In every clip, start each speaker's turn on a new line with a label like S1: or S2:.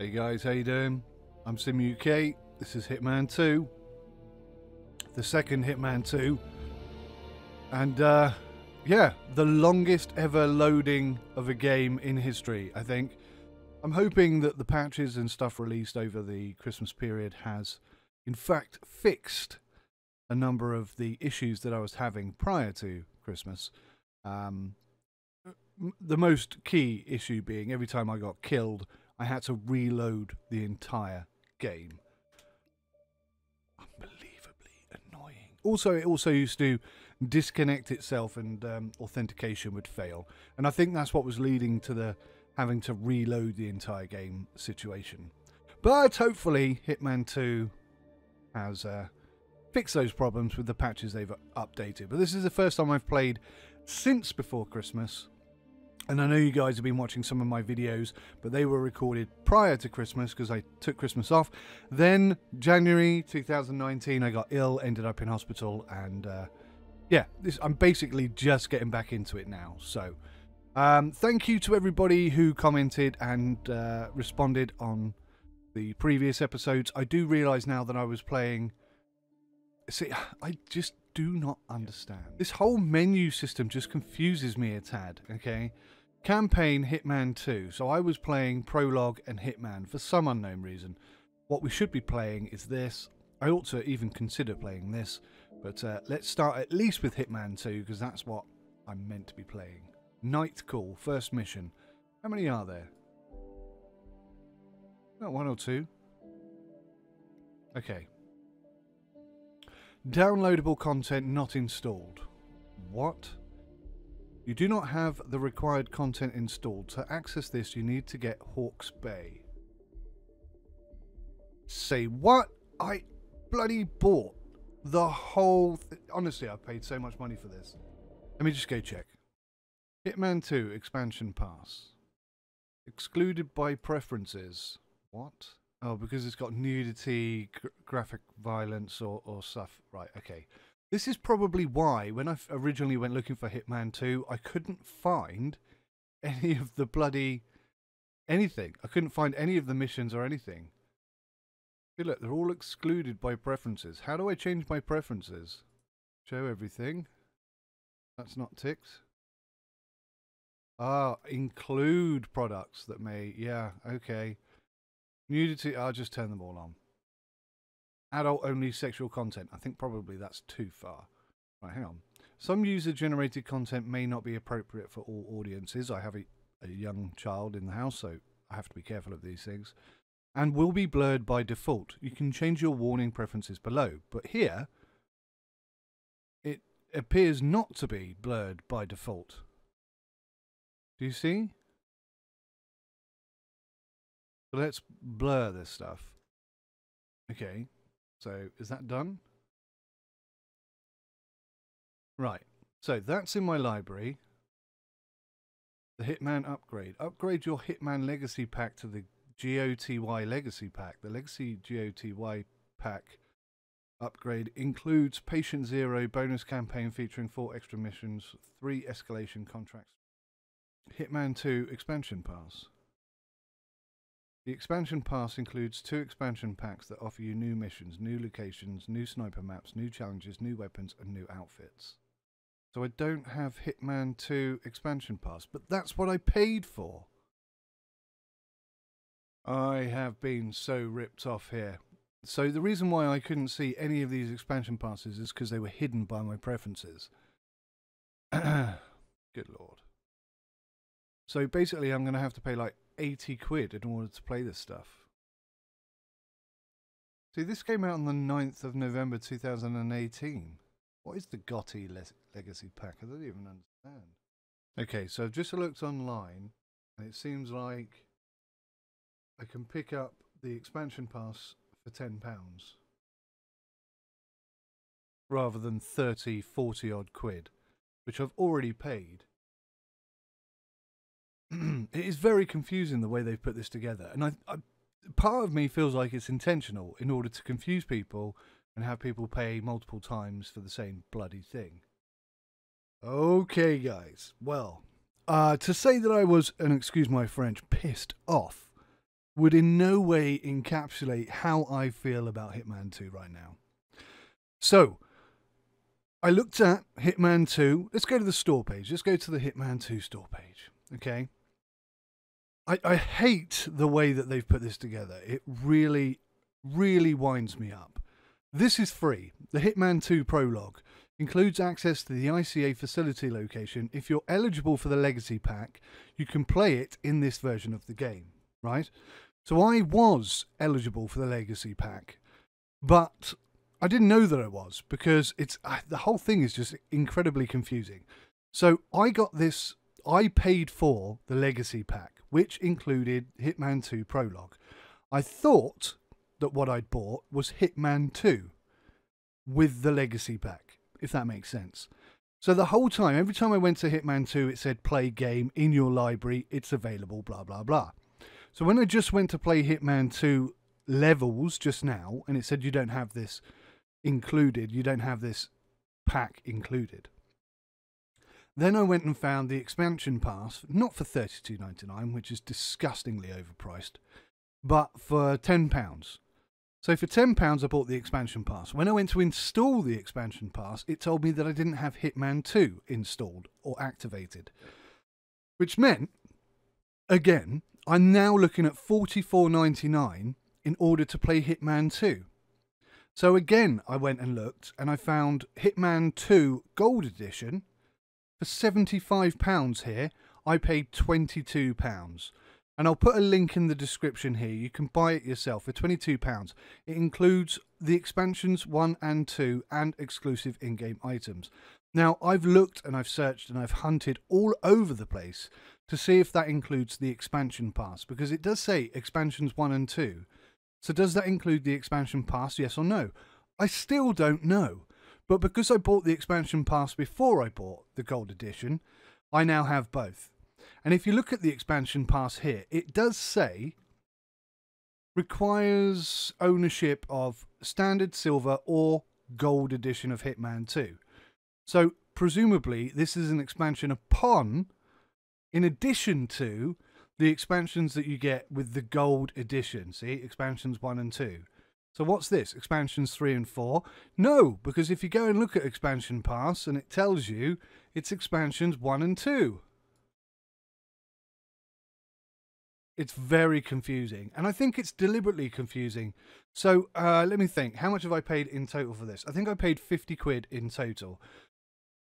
S1: Hey guys, how you doing? I'm SimUK. This is Hitman 2. The second Hitman 2. And yeah, the longest ever loading of a game in history, I think. I'm hoping that the patches and stuff released over the Christmas period has in fact fixed a number of the issues that I was having prior to Christmas. The most key issue being every time I got killed, I had to reload the entire game. Unbelievably annoying. Also, it also used to disconnect itself and authentication would fail. And I think that's what was leading to the having to reload the entire game situation. But hopefully Hitman 2 has fixed those problems with the patches they've updated. But this is the first time I've played since before Christmas. And I know you guys have been watching some of my videos, but they were recorded prior to Christmas because I took Christmas off. Then January 2019, I got ill, ended up in hospital, and yeah, I'm basically just getting back into it now. So thank you to everybody who commented and responded on the previous episodes. I do realise now that I was playing... See, I just do not understand. This whole menu system just confuses me a tad, okay? Campaign Hitman 2. So I was playing Prologue and Hitman for some unknown reason. What we should be playing is this. I ought to even consider playing this. But let's start at least with Hitman 2 because that's what I'm meant to be playing. Night Call, first mission. How many are there? About one or two. Okay. Downloadable content not installed. What? You do not have the required content installed. To access this, you need to get Hawke's Bay. Say what? I bloody bought the whole... Honestly, I paid so much money for this. Let me just go check. Hitman 2 Expansion Pass. Excluded by preferences. What? Oh, because it's got nudity, graphic violence or stuff. Right, okay. This is probably why, when I originally went looking for Hitman 2, I couldn't find any of the bloody... anything. I couldn't find any of the missions or anything. Hey, look, they're all excluded by preferences. How do I change my preferences? Show everything. That's not ticked. Ah, include products that may... Yeah, okay. Nudity, I'll just turn them all on. Adult only sexual content. I think probably that's too far. Right, hang on. Some user generated content may not be appropriate for all audiences. I have a young child in the house, so I have to be careful of these things. And will be blurred by default. You can change your warning preferences below. But here, it appears not to be blurred by default. Do you see? So let's blur this stuff. Okay, so is that done? Right, so that's in my library. The Hitman upgrade. Upgrade your Hitman Legacy Pack to the GOTY Legacy Pack. The Legacy GOTY Pack upgrade includes Patient Zero bonus campaign featuring 4 extra missions, 3 escalation contracts. Hitman 2 Expansion Pass. The expansion pass includes 2 expansion packs that offer you new missions, new locations, new sniper maps, new challenges, new weapons, and new outfits. So I don't have Hitman 2 expansion pass, but that's what I paid for. I have been so ripped off here. So the reason why I couldn't see any of these expansion passes is because they were hidden by my preferences. Good lord. So basically I'm going to have to pay like 80 quid in order to play this stuff. See, this came out on the 9th of November 2018. What is the GOTY Legacy Pack? I don't even understand. Okay, so I've just looked online and it seems like I can pick up the expansion pass for £10 rather than 30, 40 odd quid, which I've already paid. It is very confusing the way they've put this together, and part of me feels like it's intentional in order to confuse people and have people pay multiple times for the same bloody thing. Okay guys, well, to say that I was, and excuse my French, pissed off would in no way encapsulate how I feel about Hitman 2 right now. So, I looked at Hitman 2. Let's go to the store page. Let's go to the Hitman 2 store page. Okay. I hate the way that they've put this together. It really, really winds me up. This is free. The Hitman 2 prologue includes access to the ICA facility location. If you're eligible for the Legacy Pack, you can play it in this version of the game, right? So I was eligible for the Legacy Pack, but I didn't know that I was because the whole thing is just incredibly confusing. So I paid for the Legacy Pack, which included Hitman 2 Prologue. I thought that what I'd bought was Hitman 2 with the Legacy Pack, if that makes sense. So the whole time, every time I went to Hitman 2, it said play game in your library, it's available, blah, blah, blah. So when I just went to play Hitman 2 levels just now, and it said you don't have this included, you don't have this pack included. Then I went and found the expansion pass, not for $32.99, which is disgustingly overpriced, but for £10. So for £10 I bought the expansion pass. When I went to install the expansion pass, it told me that I didn't have Hitman 2 installed or activated. Which meant, again, I'm now looking at $44.99 in order to play Hitman 2. So again, I went and looked and I found Hitman 2 Gold Edition for £75 here. I paid £22. And I'll put a link in the description here. You can buy it yourself for £22. It includes the expansions 1 and 2 and exclusive in-game items. Now, I've looked and I've searched and I've hunted all over the place to see if that includes the expansion pass, because it does say expansions 1 and 2. So does that include the expansion pass, yes or no? I still don't know. But because I bought the expansion pass before I bought the Gold Edition, I now have both. And if you look at the expansion pass here, it does say requires ownership of standard, silver or gold edition of Hitman 2. So presumably this is an expansion in addition to the expansions that you get with the gold edition. See, expansions 1 and 2. So what's this? Expansions 3 and 4? No, because if you go and look at expansion pass and it tells you it's expansions 1 and 2. It's very confusing, and I think it's deliberately confusing. So let me think. How much have I paid in total for this? I think I paid 50 quid in total.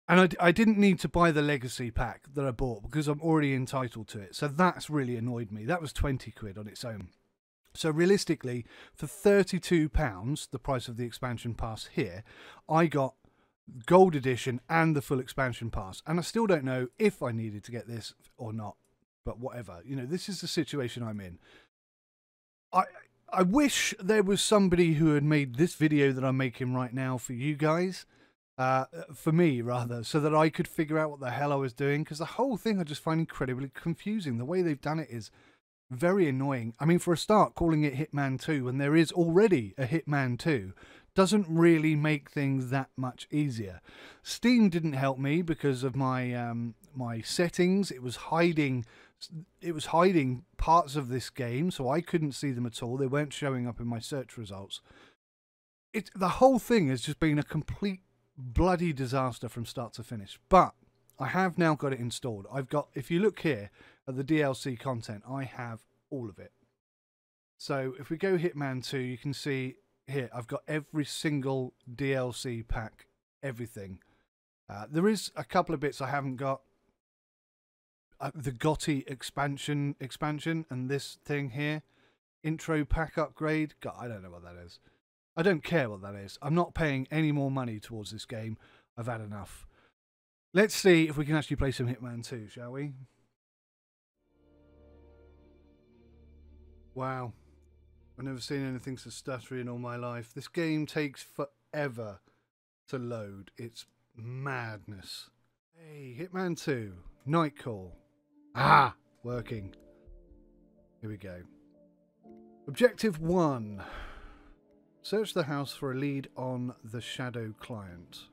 S1: And I didn't need to buy the Legacy Pack that I bought because I'm already entitled to it. So that's really annoyed me. That was 20 quid on its own. So realistically, for £32, the price of the expansion pass here, I got Gold Edition and the full expansion pass. And I still don't know if I needed to get this or not. But whatever, you know, this is the situation I'm in. I wish there was somebody who had made this video that I'm making right now for you guys, for me rather, so that I could figure out what the hell I was doing, because the whole thing I just find incredibly confusing. The way they've done it is very annoying. I mean, for a start, calling it Hitman 2 when there is already a Hitman 2 doesn't really make things that much easier. Steam didn't help me because of my my settings. It was hiding parts of this game, so I couldn't see them at all. They weren't showing up in my search results. The whole thing has just been a complete bloody disaster from start to finish. But I have now got it installed. If you look here at the DLC content, I have all of it. So if we go Hitman 2, you can see here I've got every single DLC pack, everything. There is a couple of bits I haven't got. The Gotti expansion and this thing here, intro pack upgrade. God, I don't know what that is. I don't care what that is. I'm not paying any more money towards this game. I've had enough. Let's see if we can actually play some Hitman 2, shall we? Wow. I've never seen anything so stuttery in all my life. This game takes forever to load. It's madness. Hey, Hitman 2. Night Call. Ah! Working. Here we go. Objective 1. Search the house for a lead on the Shadow Client.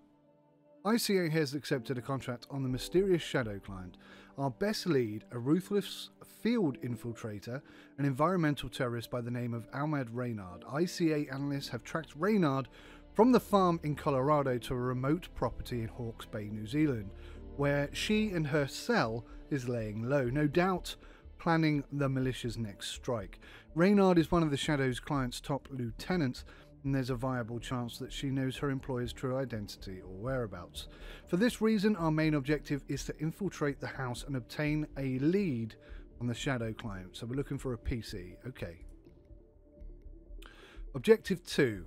S1: ICA has accepted a contract on the mysterious Shadow Client. Our best lead, a ruthless field infiltrator, an environmental terrorist by the name of Ahmad Reynard. ICA analysts have tracked Reynard from the farm in Colorado to a remote property in Hawke's Bay, New Zealand, where she and her cell is laying low, no doubt planning the militia's next strike. Reynard is one of the Shadow's client's top lieutenants, and there's a viable chance that she knows her employer's true identity or whereabouts. For this reason, our main objective is to infiltrate the house and obtain a lead on the Shadow client. So we're looking for a PC. Okay. Objective 2.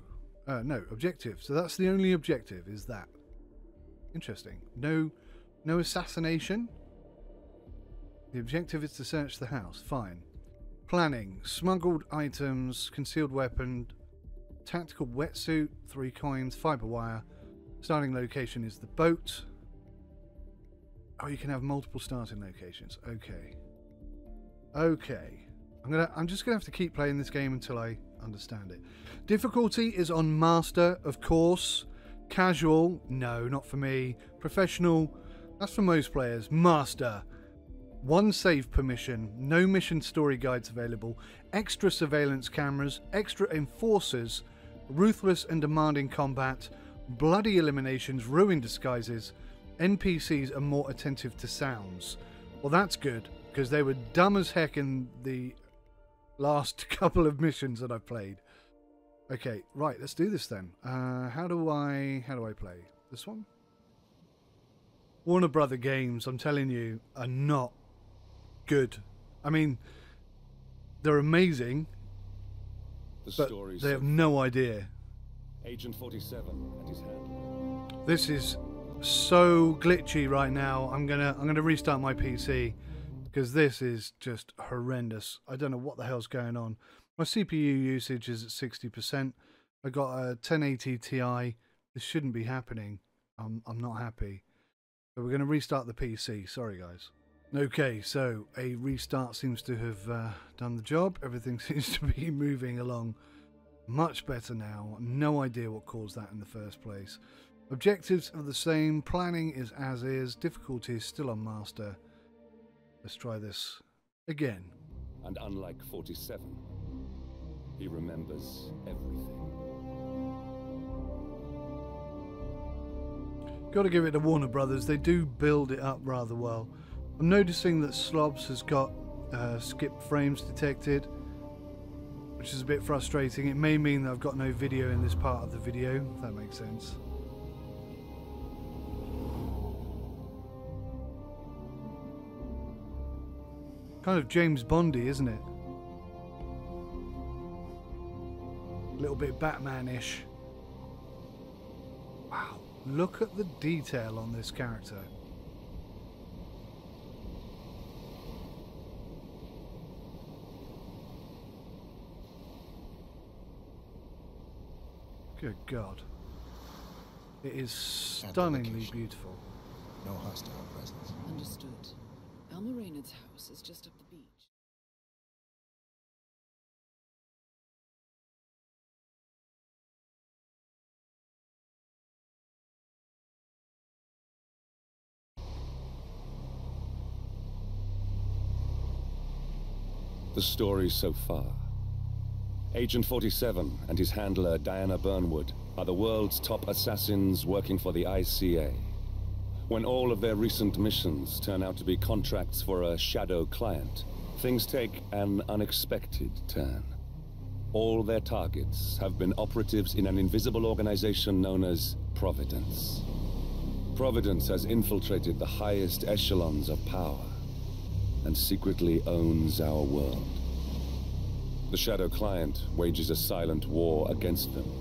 S1: No, objective. So that's the only objective, is that. Interesting. No assassination. The objective is to search the house. Fine. Planning. Smuggled items, concealed weapon, tactical wetsuit, 3 coins, fiber wire. Starting location is the boat. Oh, you can have multiple starting locations. Okay. Okay. I'm just gonna have to keep playing this game until I understand it. Difficulty is on master, of course. Casual, no, not for me. Professional, that's for most players. Master. 1 save permission, no mission story guides available, extra surveillance cameras, extra enforcers, ruthless and demanding combat, bloody eliminations, ruined disguises, NPCs are more attentive to sounds. Well, that's good, because they were dumb as heck in the last couple of missions that I've played. Okay, right, let's do this then. How do I play? This one? Warner Brother games, I'm telling you, are not good. I mean, they're amazing, but they have no idea.
S2: Agent 47 and his handler.
S1: This is so glitchy right now. I'm gonna restart my PC because this is just horrendous. I don't know what the hell's going on. My CPU usage is at 60%. I got a 1080 Ti. This shouldn't be happening. I'm not happy. So we're gonna restart the PC. Sorry guys. Okay, so a restart seems to have done the job. Everything seems to be moving along much better now. No idea what caused that in the first place. Objectives are the same. Planning is as is. Difficulty is still on master. Let's try this again.
S2: And unlike 47, he remembers everything.
S1: Got to give it to Warner Brothers. They do build it up rather well. I'm noticing that Slobs has got skipped frames detected, which is a bit frustrating. It may mean that I've got no video in this part of the video, if that makes sense. Kind of James Bondy, isn't it? A little bit Batman-ish. Wow, look at the detail on this character. Good God. It is stunningly beautiful.
S3: No hostile presence.
S4: Understood. Alma Reynard's house is just up the beach.
S2: The story so far. Agent 47 and his handler Diana Burnwood are the world's top assassins working for the ICA. When all of their recent missions turn out to be contracts for a shadow client, things take an unexpected turn. All their targets have been operatives in an invisible organization known as Providence. Providence has infiltrated the highest echelons of power and secretly owns our world. The Shadow Client wages a silent war against them.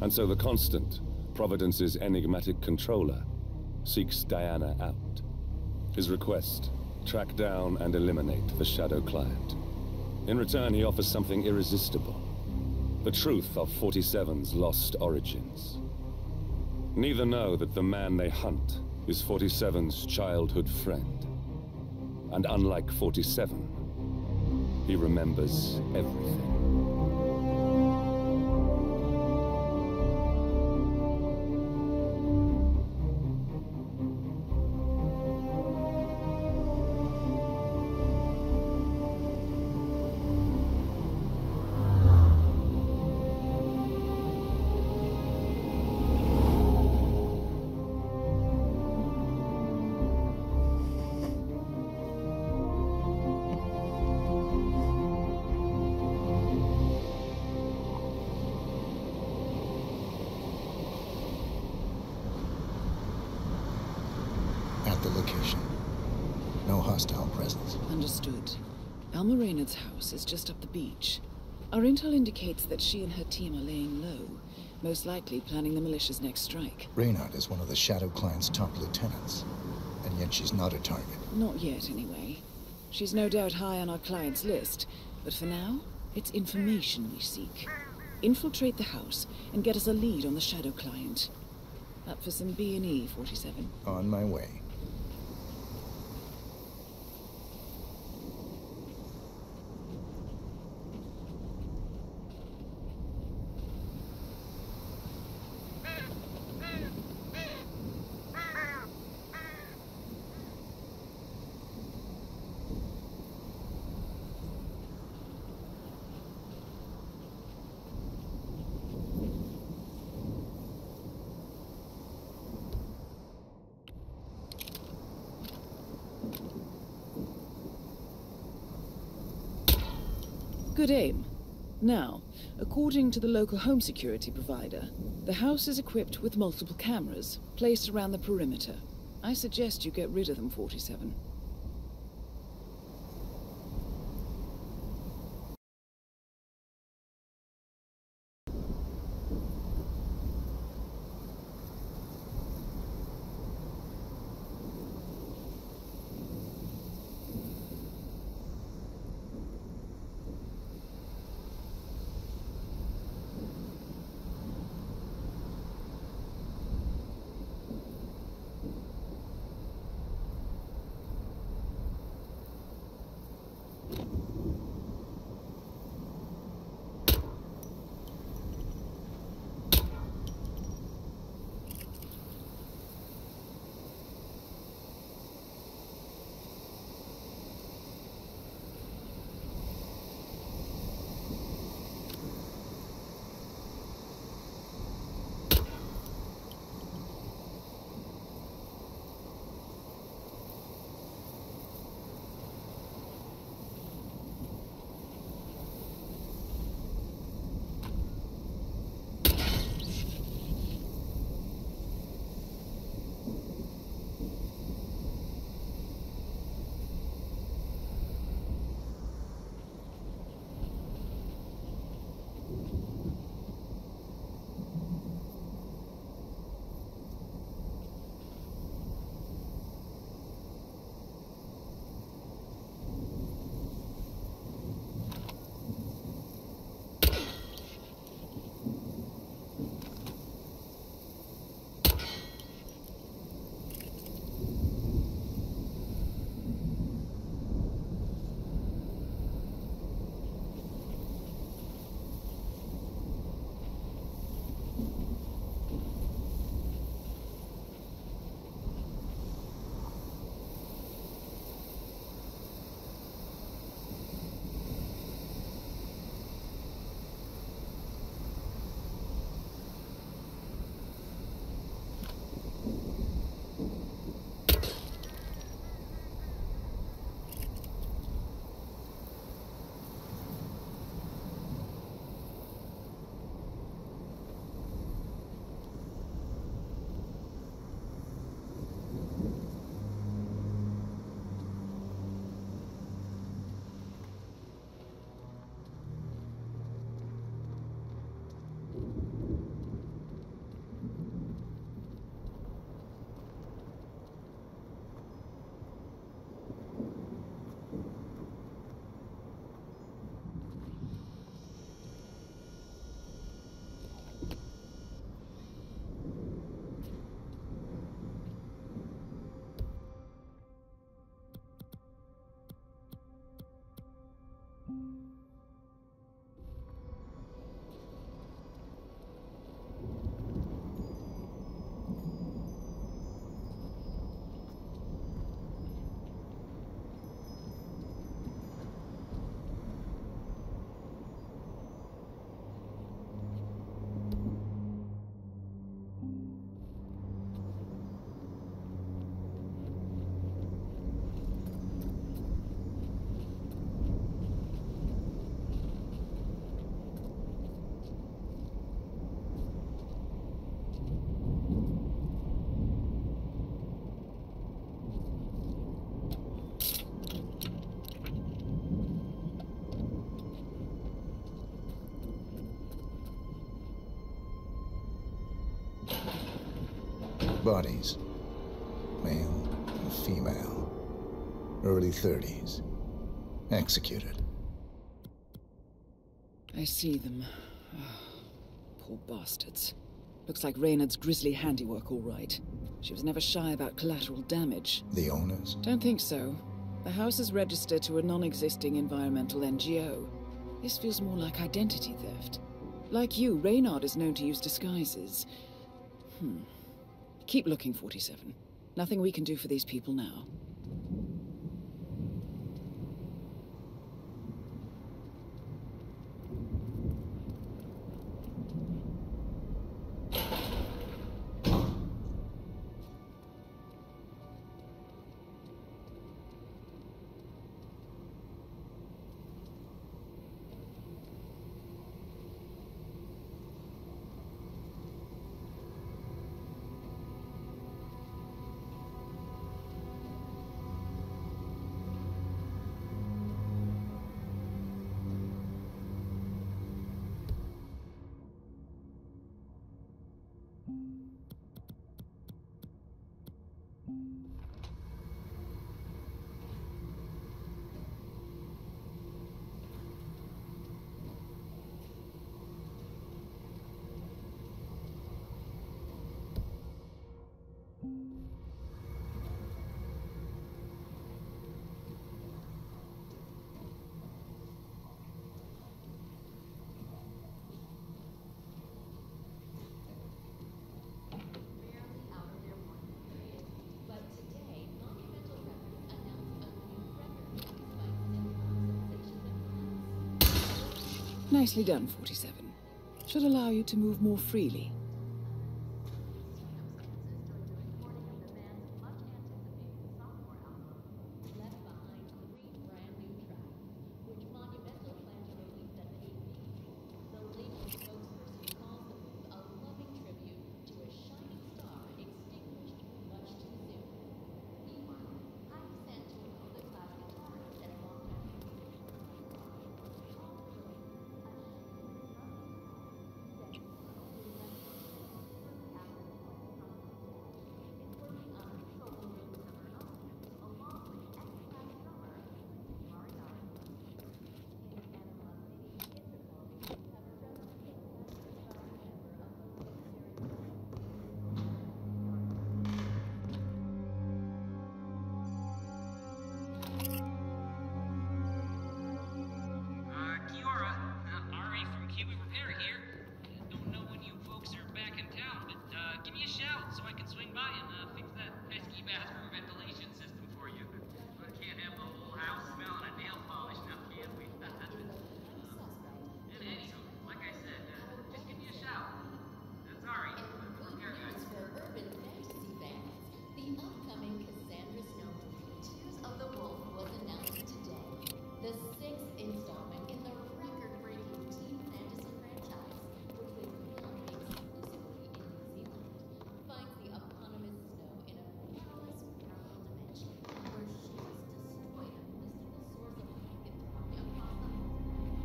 S2: And so the Constant, Providence's enigmatic controller, seeks Diana out. His request, track down and eliminate the Shadow Client. In return, he offers something irresistible. The truth of 47's lost origins. Neither know that the man they hunt is 47's childhood friend. And unlike 47, he remembers everything.
S4: Understood. Alma Reynard's house is just up the beach. Our intel indicates that she and her team are laying low, most likely planning the militia's next strike.
S3: Reynard is one of the Shadow Client's top lieutenants, and yet she's not a target.
S4: Not yet, anyway. She's no doubt high on our client's list, but for now, it's information we seek. Infiltrate the house and get us a lead on the Shadow Client. Up for some B&E, 47.
S3: On my way.
S4: Good aim. Now, according to the local home security provider, the house is equipped with multiple cameras placed around the perimeter. I suggest you get rid of them, 47.
S3: Bodies. Male and female. Early 30s. Executed.
S4: I see them. Poor bastards. Looks like Reynard's grisly handiwork, all right. She was never shy about collateral damage.
S3: The owners?
S4: Don't think so. The house is registered to a non-existing environmental NGO. This feels more like identity theft. Like you, Reynard is known to use disguises. Keep looking, 47. Nothing we can do for these people now. Nicely done, 47. Should allow you to move more freely.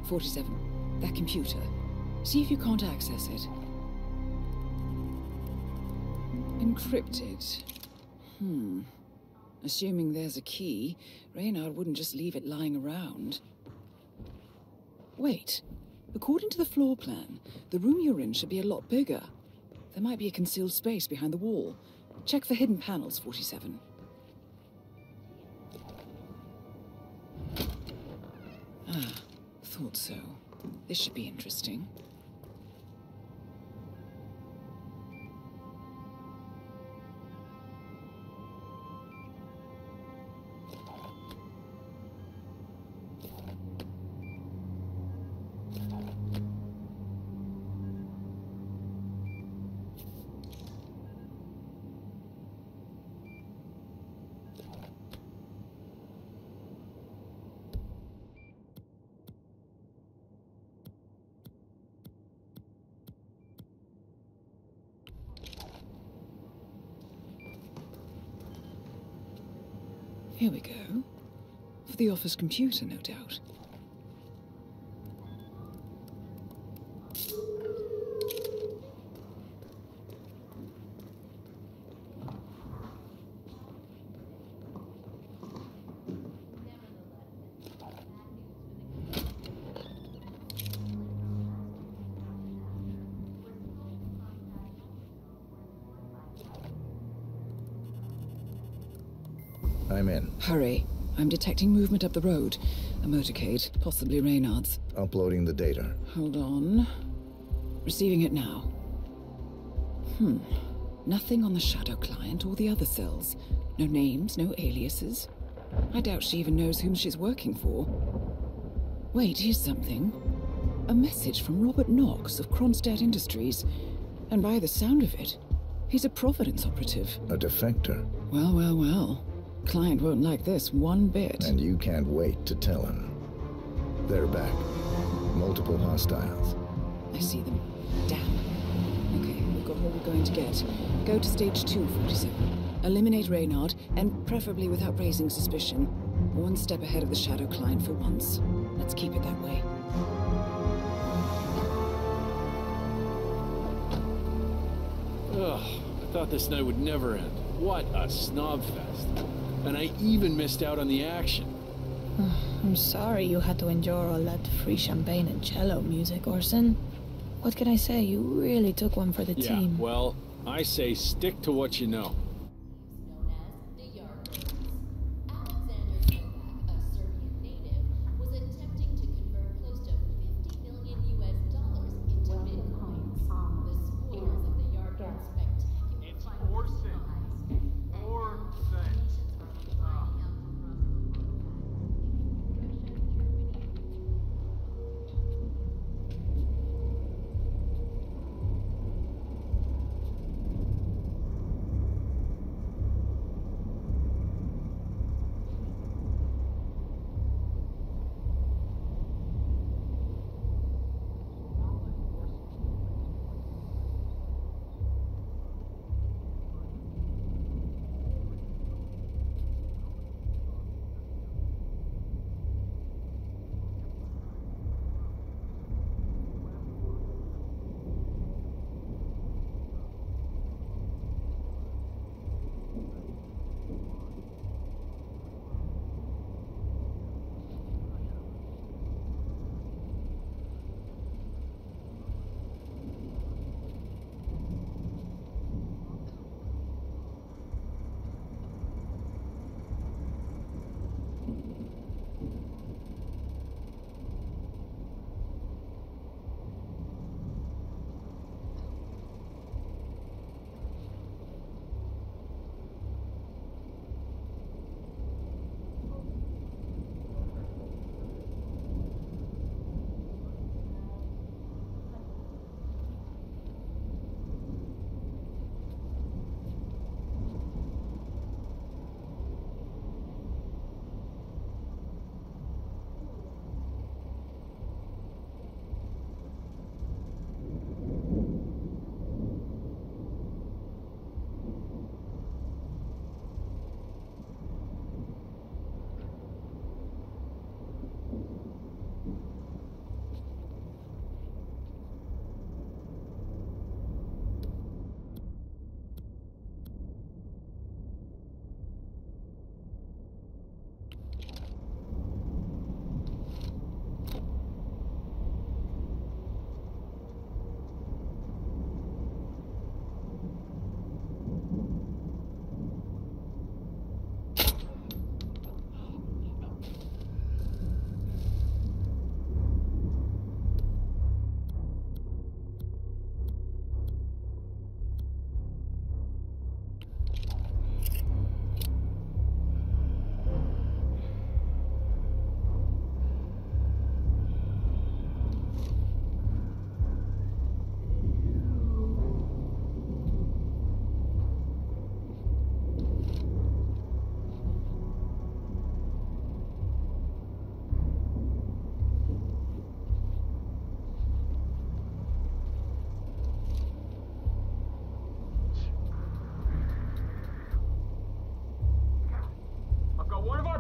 S4: .47. That computer. See if you can't access it. Encrypted. Assuming there's a key, Reynard wouldn't just leave it lying around. Wait. According to the floor plan, the room you're in should be a lot bigger. There might be a concealed space behind the wall. Check for hidden panels, 47. Thought so. This should be interesting. Here we go. For the office computer, no doubt.
S3: I'm in.
S4: Hurry. I'm detecting movement up the road. A motorcade, possibly Reynard's.
S3: Uploading the data.
S4: Hold on. Receiving it now. Nothing on the shadow client or the other cells. No names, no aliases. I doubt she even knows whom she's working for. Wait, here's something. A message from Robert Knox of Kronstadt Industries. And by the sound of it, he's a Providence operative.
S3: A defector.
S4: Well, well, well. Client won't like this one bit.
S3: And you can't wait to tell him. They're back. Multiple hostiles.
S4: I see them. Damn. Okay, we've got what we're going to get. Go to stage 2, 47. Eliminate Reynard, and preferably without raising suspicion. One step ahead of the shadow client for once. Let's keep it that way.
S5: Ugh, I thought this night would never end. What a snobfest. And I even missed out on the action.
S6: I'm sorry you had to endure all that free champagne and cello music, Orson. What can I say? You really took one for the team.
S5: Yeah, well, I say stick to what you know.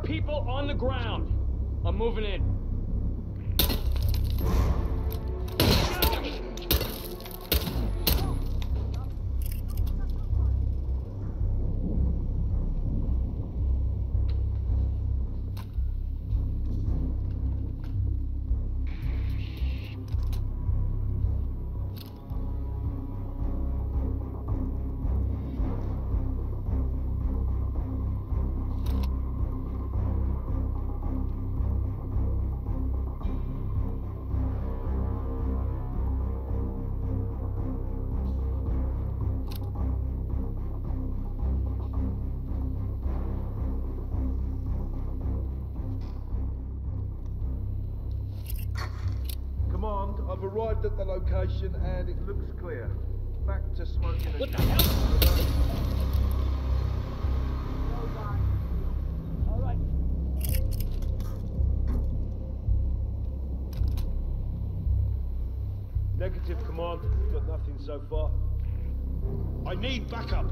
S7: People on the ground. I'm moving in.
S8: I've arrived at the location and it looks clear. Back to smoking.
S7: What the hell? All right.
S8: Negative, command. Got nothing so far. I need backup.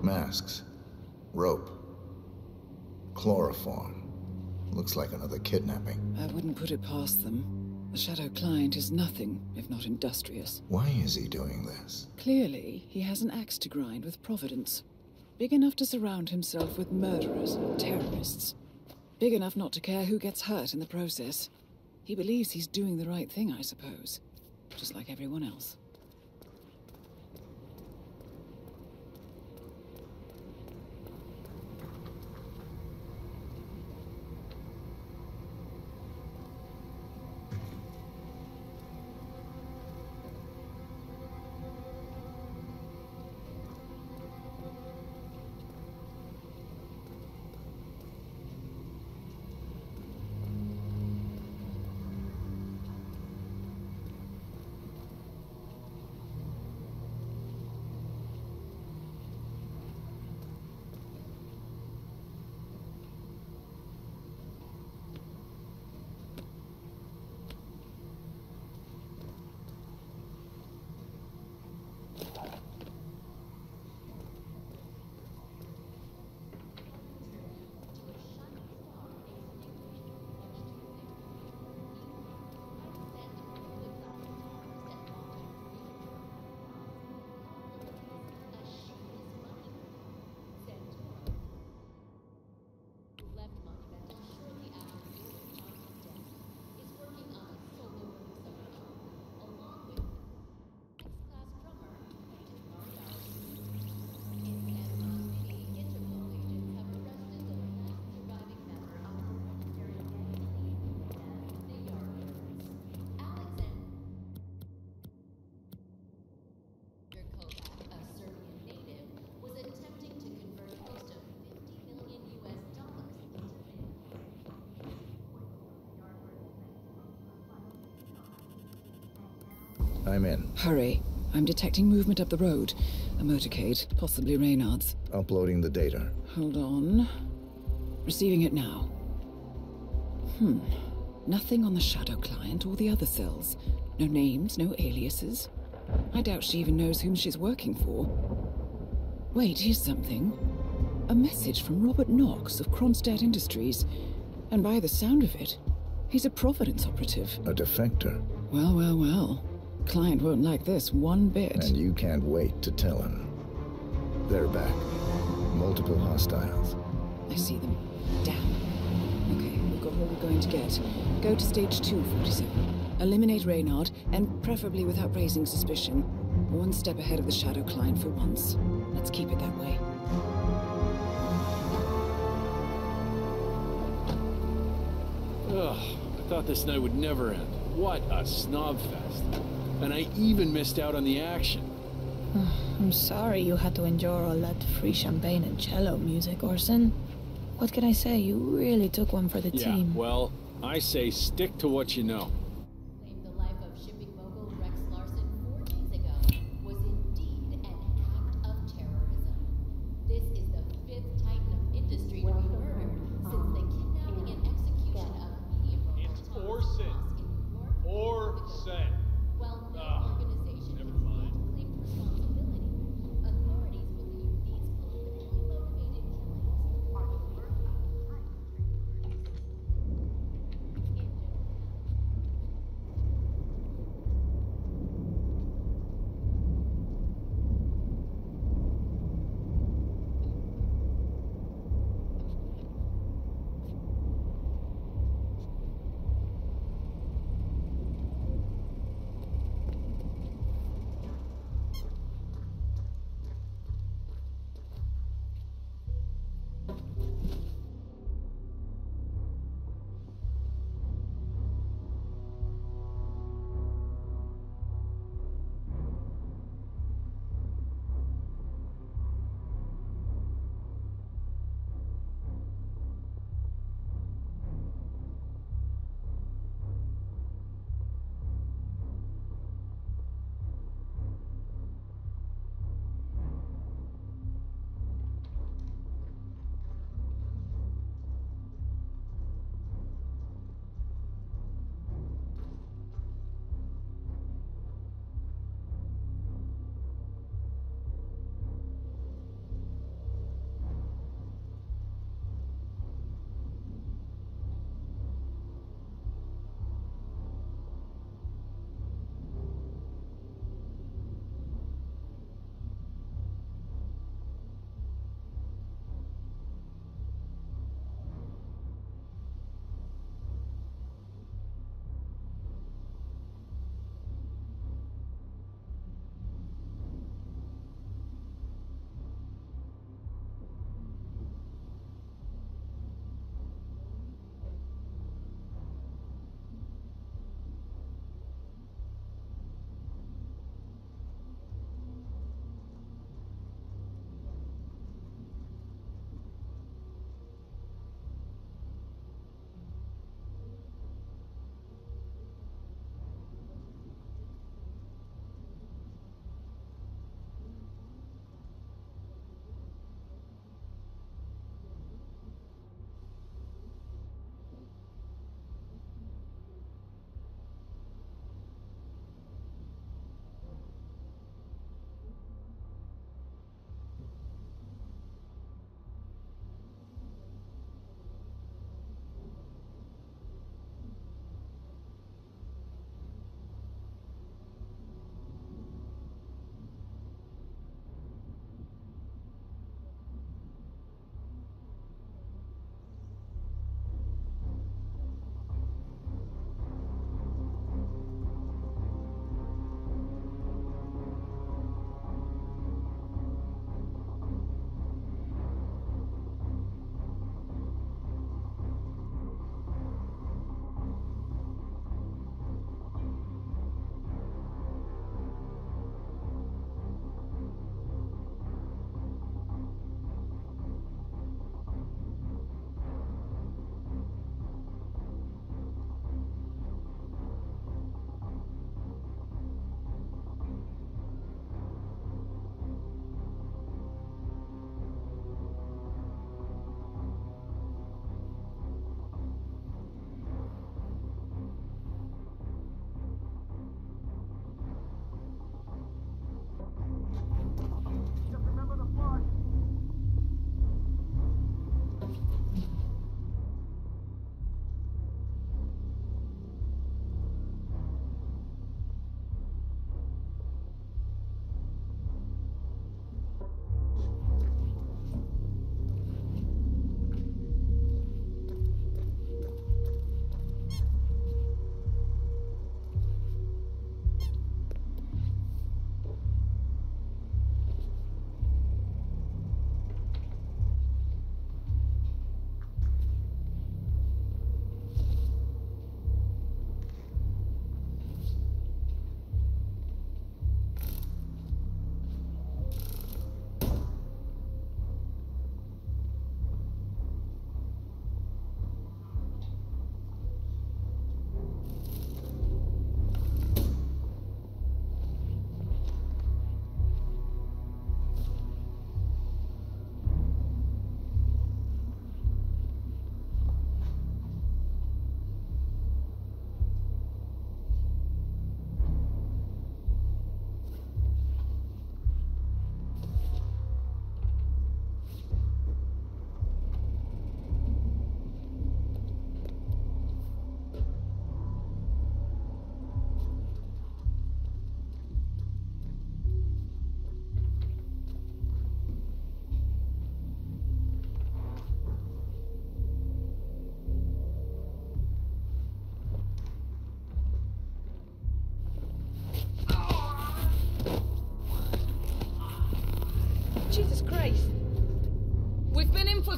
S3: Masks. Rope. Chloroform. Looks like another kidnapping.
S4: I wouldn't put it past them. The Shadow Client is nothing if not industrious.
S3: Why is he doing this?
S4: Clearly, he has an axe to grind with Providence. Big enough to surround himself with murderers and terrorists. Big enough not to care who gets hurt in the process. He believes he's doing the right thing, I suppose. Just like everyone else.
S3: I'm in.
S4: Hurry. I'm detecting movement up the road. A motorcade, possibly Reynard's.
S3: Uploading the data.
S4: Hold on. Receiving it now. Nothing on the shadow client or the other cells. No names, no aliases. I doubt she even knows whom she's working for. Wait, here's something. A message from Robert Knox of Kronstadt Industries. And by the sound of it, he's a Providence operative.
S3: A defector.
S4: Well, well, well. Client won't like this one bit.
S3: And you can't wait to tell him. They're back. Multiple hostiles.
S4: I see them. Damn. Okay, we've got what we're going to get. Go to stage 2, 47. Eliminate Reynard, and preferably without raising suspicion. One step ahead of the shadow client for once. Let's keep it that way.
S5: Ugh, I thought this night would never end. What a snob fest. And I even missed out on the action.
S6: I'm sorry you had to endure all that free champagne and cello music, Orson. What can I say? You really took one for the team.
S5: Yeah, well, I say stick to what you know.
S9: Claimed the life of shipping mogul Rex Larson 4 days ago was indeed an act of terrorism. This is the 5th titan of industry to be murdered since the kidnapping and execution of media mogul
S8: It's
S9: Thomas
S8: Orson.
S9: Ross in New York.
S8: Orson.
S9: While no organization
S8: never
S9: has
S8: mind.
S9: yet claimed responsibility, authorities believe these politically motivated killings are the work of high-security groups.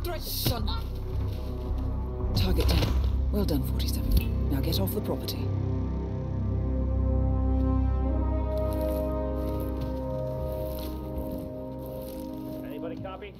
S4: Son. Target down. Well done, 47. Now get off the property.
S7: Anybody copy?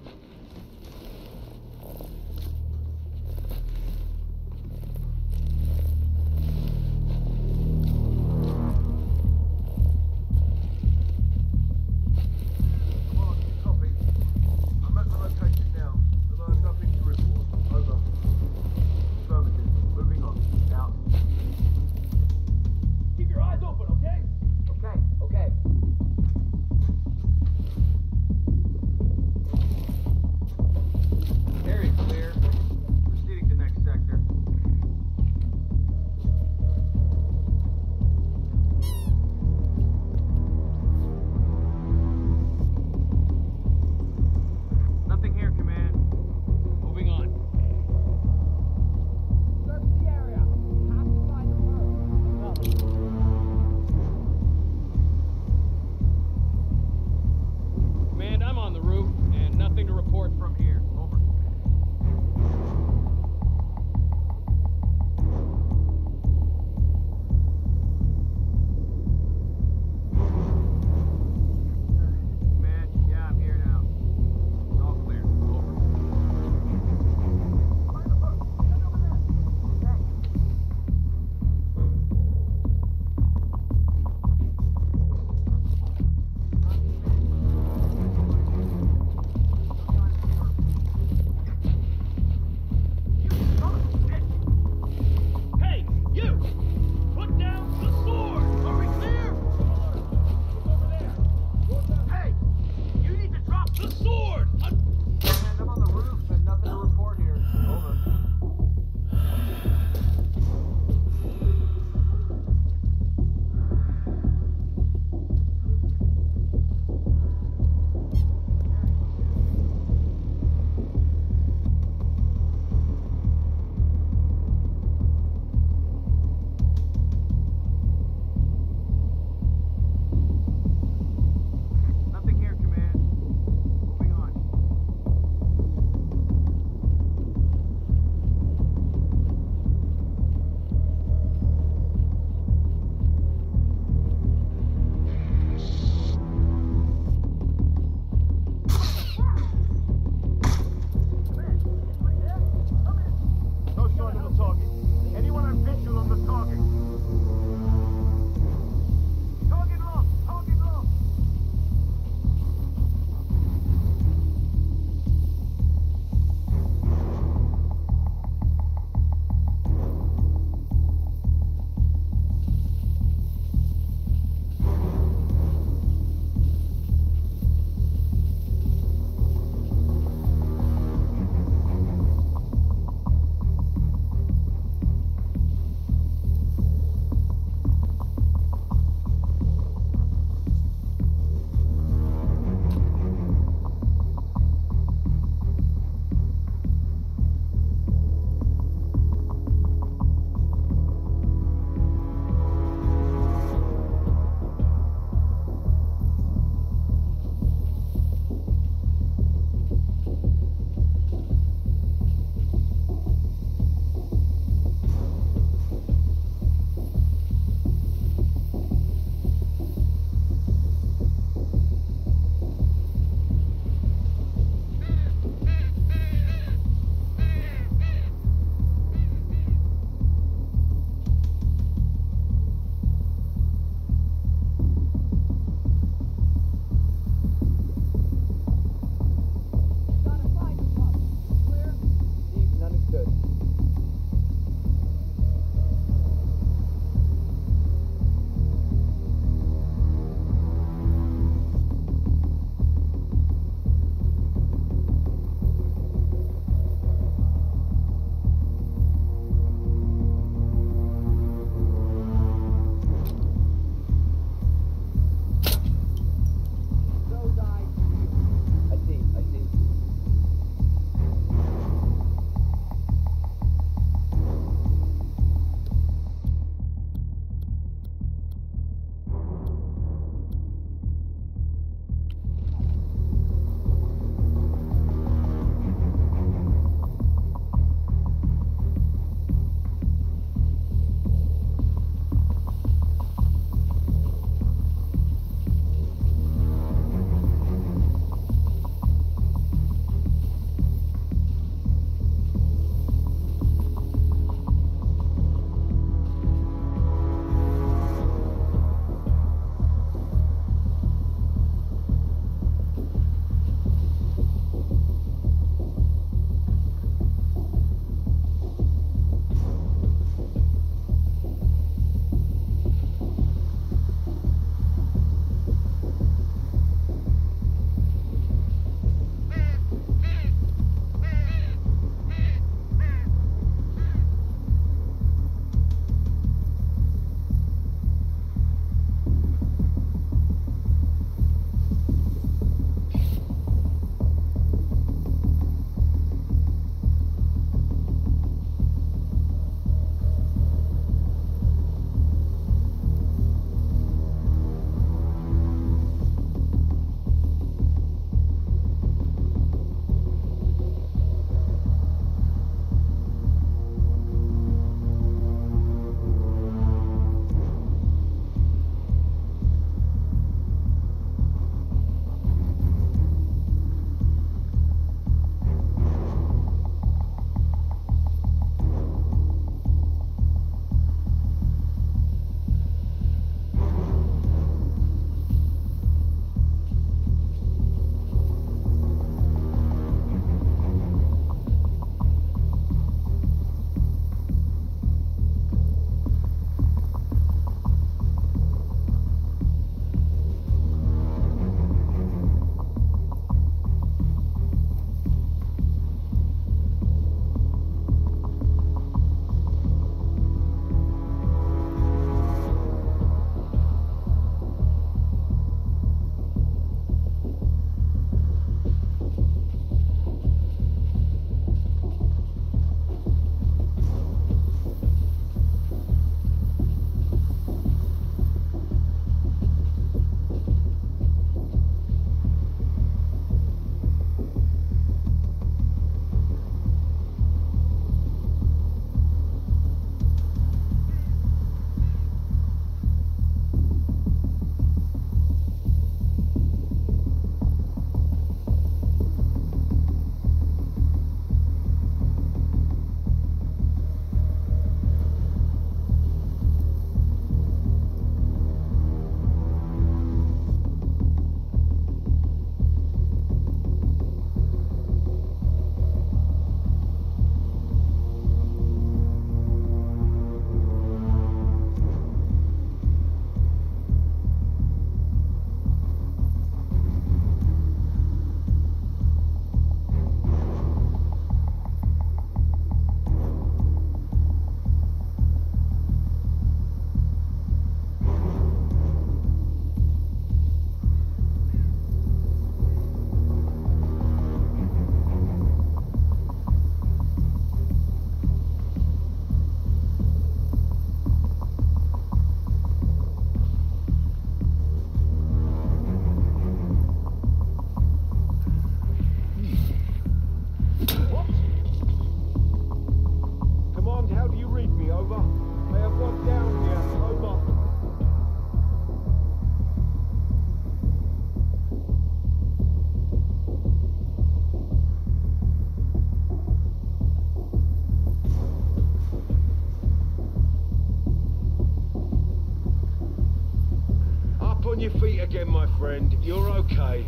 S8: feet again, my friend. You're okay.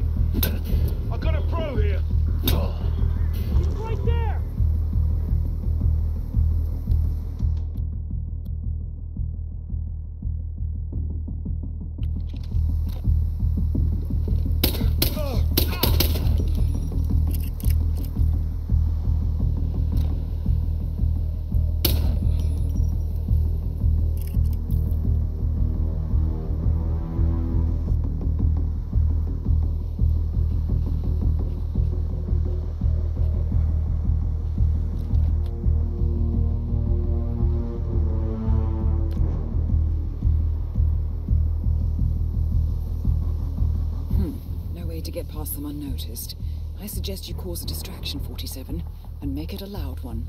S8: I got a pro here. He's right there.
S4: To get past them unnoticed. I suggest you cause a distraction, 47, and make it a loud one.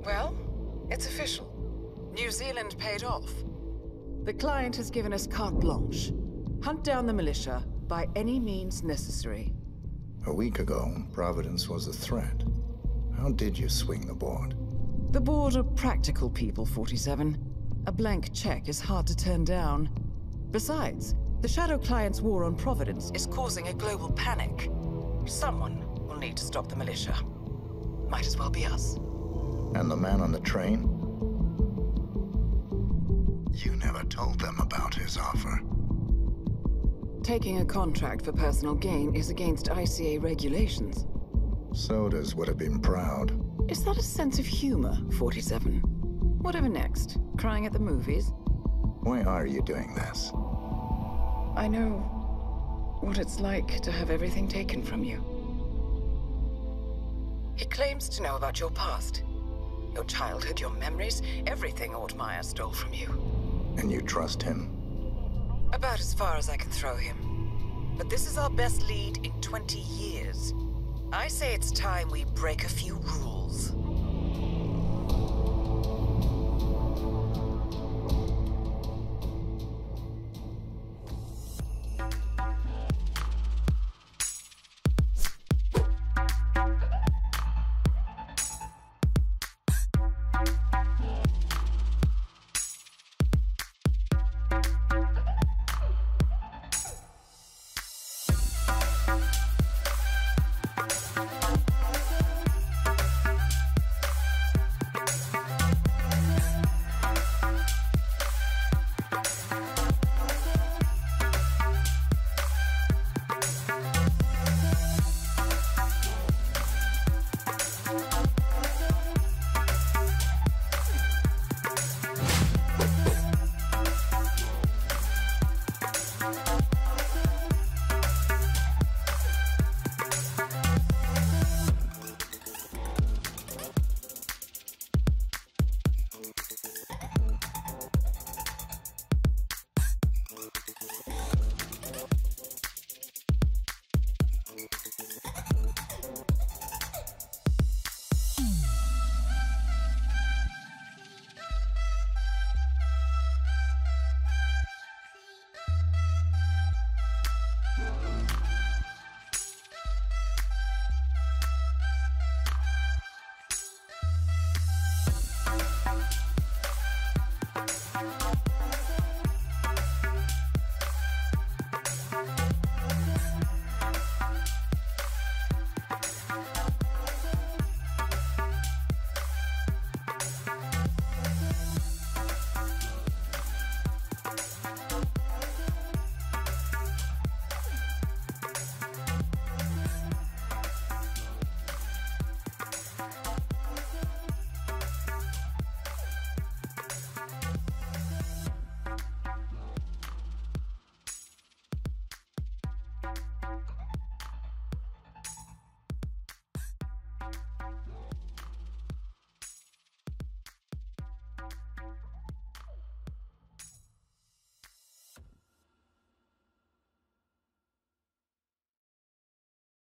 S4: Well, it's official. New Zealand paid off. The client has given us carte blanche. Hunt down the militia,
S10: by any means necessary.
S3: A week ago, Providence was a threat. How did you swing the board?
S10: The board are practical people, 47. A blank check is hard to turn down. Besides, the Shadow Client's war on Providence is causing a global panic. Someone will need to stop the militia. Might as well be us.
S3: And the man on the train? You never told them about his offer.
S10: Taking a contract for personal gain is against ICA regulations.
S3: Sodas would have been proud.
S10: Is that a sense of humor, 47? Whatever next? Crying at the movies?
S3: Why are you doing this?
S10: I know what it's like to have everything taken from you. He claims to know about your past. Your childhood, your memories, everything Ortmeyer stole from you.
S3: And you trust him?
S10: About as far as I can throw him. But this is our best lead in 20 years. I say it's time we break a few rules.